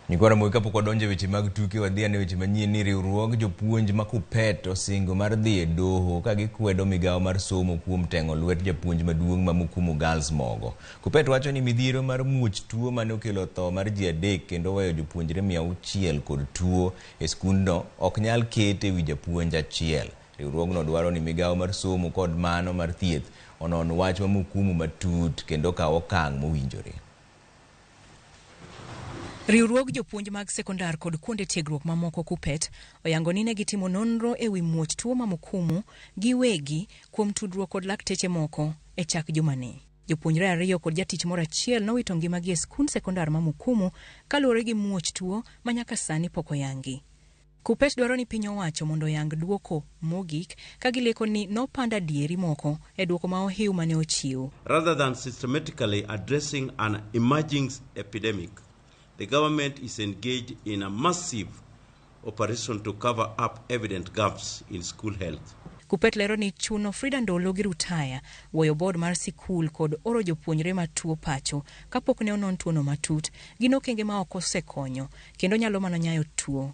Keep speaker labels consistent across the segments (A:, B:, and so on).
A: Nikwara Ramogi kapok wadonjo weche mag tuke wadhi ane weche manyien ni riwruog jopuonj ma KUPPET osingo mar dhi e doho ka gikwedo migawo mar somo kuom teng'o lwet japuonj maduong' ma Mukumu Girls mogo. KUPPET wacho ni midhiero mar muoch tuo mane okelo tho mar ji 3 kendo weyo jopuonjre 600 kod tuo e skundno ok nyal kete wi japuonj achiel. Riwruogno dwaro ni migawo mar somo kod mano mar thieth onon wach ma Mukumu matut kendo kawo okang' mowinjore.
B: Riwruog jopuonj mag sekondar kod kuonde tiegruok mamoko KUPPET oyango ni ne gitimo nonro e wi muoch tuo ma Mukumu giwegi kuom tudruok kod lakteche moko e chak jumani. Jopuonjre 2 kod jatich moro achiel nowito ngimagi e skund sekondar ma Mukumu kaluwore gi muoch tuo ma nyaka sani pok oyangi. KUPPET dwaro ni piny owacho mondo oyang duoko mogik ka gileko ni nopanda dieri moko e duoko ma ohiu mane ochiw.
C: Rather than systematically addressing an emerging epidemic, the government is engaged in a massive operation to cover up evident gaps in school health.
B: KUPPET lero ni chuno Frida Ndolo gi Rutaya woyo board mar sikul kod oro jopuonjre matuo pacho kapok ne onon tuono matut gino kenge ma ok osekonyo kendo nyalo mana nyayo tuo.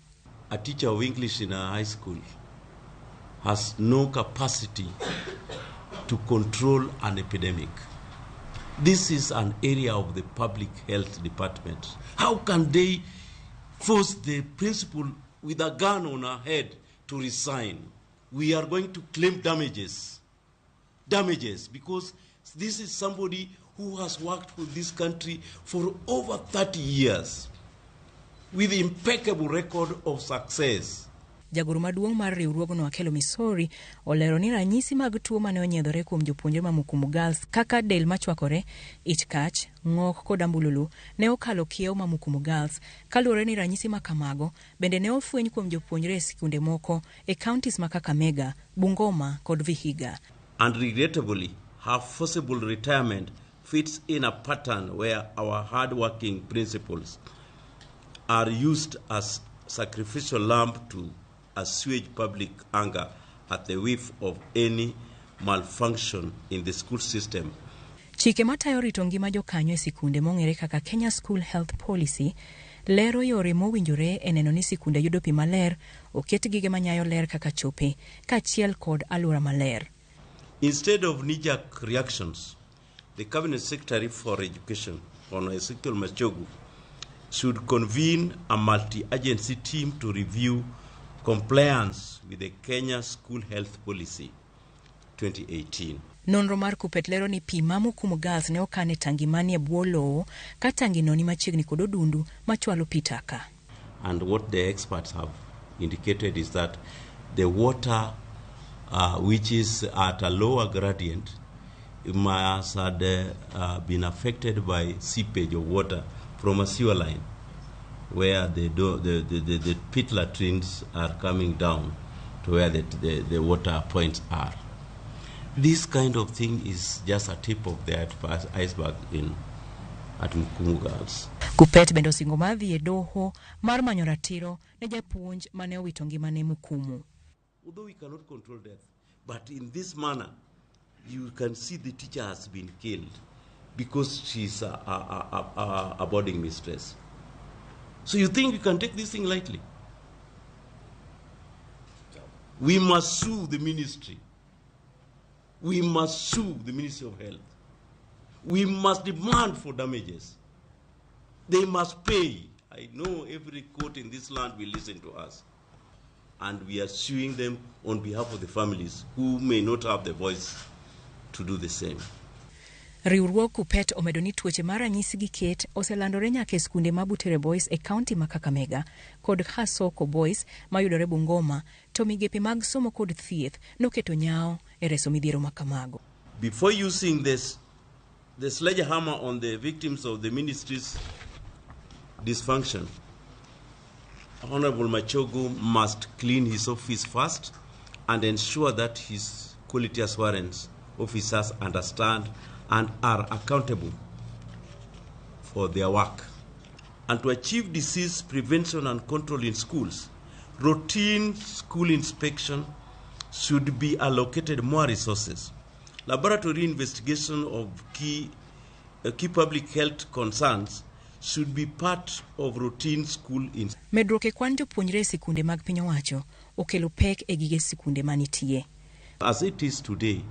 C: A teacher of English in a high school has no capacity to control an epidemic. This is an area of the public health department. How can they force the principal with a gun on her head to resign? We are going to claim damages. Damages, because this is somebody who has worked for this country for over 30 years with impeccable record of success.
B: Jagoro maduong' mar riwruogno Akelo Misori olero ni ranyisi mag tuo mane onyiedhore kuom jopuonjre ma Mukumu Girls kaka del machwakore, ich kach, ng'ok kod ambululu ne okalo kiewo ma Mukumu Girls kaluwore ni ranyisi ma kamago bende ne ofweny kuom jopuonjre e sikunde moko e counties ma Kakamega, Bungoma kod Vihiga.
C: And regrettably, her forcible retirement fits in a pattern where our hard-working principals are used as sacrificial lamb to assuage public anger at the whiff of any malfunction in the school system.
B: Chike matayo rito ngima jokanyo e sikunde mong'ere kaka Kenya School Health Policy lero yore mowinjore e neno ni sikunde yudo pi maler, oket gige manyayo ler kaka chope, kaachiel kod alwora maler.
C: Instead of knee-jerk reactions, the Cabinet Secretary for Education, Honorable Sirkal Machogu, should convene a multi-agency team to review compliance with the Kenya School Health Policy 2018.
B: Nonro mar KUPPET lero ni pi ma Mukumu Girls ne okane tangi manie bwo lowo ka tangi no ni machiegni kod odundu machwalo pi taka.
C: And what the experts have indicated is that the water which is at a lower gradient must have been affected by seepage of water from a sewer line where the pit latrines are coming down to where the water points are. This kind of thing is just a tip of the iceberg at Mukumu Girls.
B: KUPPET bendo singo madhi e doho mar manyo ratiro ne japuonj mane owito ngimane Mukumu.
C: Although we cannot control death, but in this manner, you can see the teacher has been killed because she's a boarding mistress. So you think we can take this thing lightly? We must sue the ministry. We must sue the Ministry of Health. We must demand for damages. They must pay. I know every court in this land will listen to us. And we are suing them on behalf of the families who may not have the voice to do the same.
B: Riwruog KUPPET omedo ni tuoche mar ranyisi gi ket oselandore nyaka e skunde ma Butere Boys e kaunti ma Kakamega kod Hasoko Boys mayudore Bungoma, to migepe mag somo kod thieth noketo nyao e reso midhiero ma kamago.
C: Before using the sledgehammer on the victims of the ministry's dysfunction, Honorable Machogu must clean his office first and ensure that his quality assurance officers understand and are accountable for their work. And to achieve disease prevention and control in schools, routine school inspection should be allocated more resources. Laboratory investigation of key public health concerns should be part of routine school in.
B: Medruok e kwan jopuonjre e sikunde mag piny owacho okelo pek e gige sikunde manitie.
C: As it is today,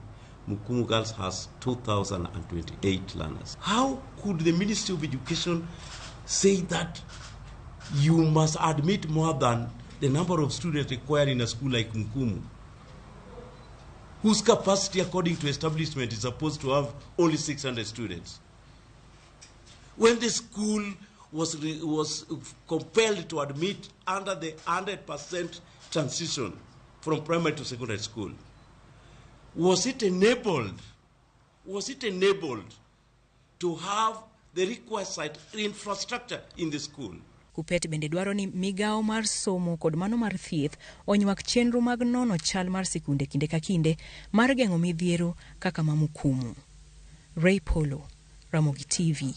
C: Mukumu Girls has 2,028 learners. How could the Ministry of Education say that you must admit more than the number of students required in a school like Mukumu, whose capacity according to establishment is supposed to have only 600 students? When the school was compelled to admit under the 100% transition from primary to secondary school, was it enabled to have the requisite infrastructure in the school?
B: KUPPET bende dwaro ni migao mar somo kod mano mar thieth onywak chenro mag nono chal mar sikunde kinde ka kinde mar geng'o midhiero kaka ma Mukumu. Ray Polo, Ramogi TV.